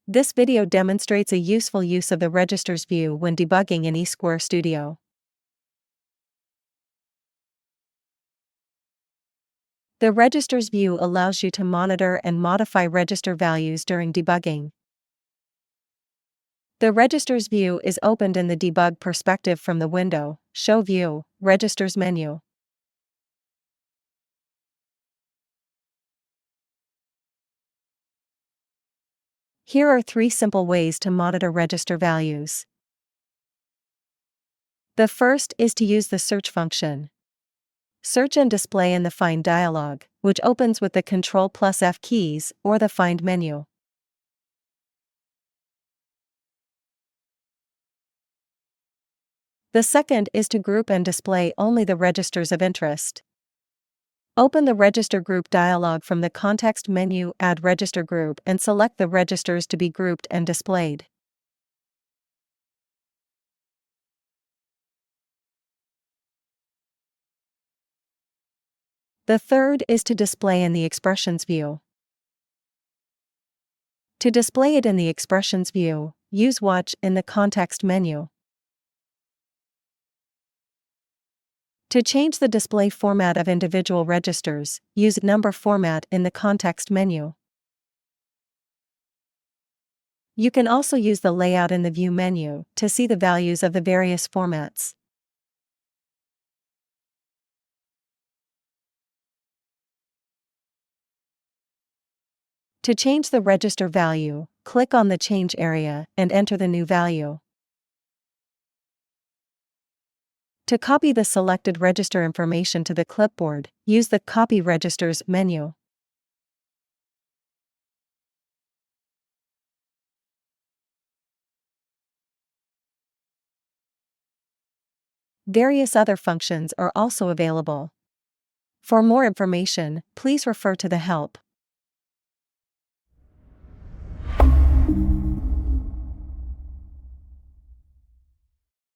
This video demonstrates a useful use of the registers view when debugging in eSquare Studio. The registers view allows you to monitor and modify register values during debugging. The registers view is opened in the debug perspective from the window, Show View, Registers menu. Here are 3 simple ways to monitor register values. The first is to use the search function. Search and display in the Find dialog, which opens with the Ctrl+F keys or the Find menu. The second is to group and display only the registers of interest. Open the Register Group dialog from the context menu, Add Register Group, and select the registers to be grouped and displayed. The third is to display in the Expressions view. To display it in the Expressions view, use Watch in the context menu. To change the display format of individual registers, use Number format in the context menu. You can also use the layout in the View menu to see the values of the various formats. To change the register value, click on the Change area and enter the new value. To copy the selected register information to the clipboard, use the Copy Registers menu. Various other functions are also available. For more information, please refer to the Help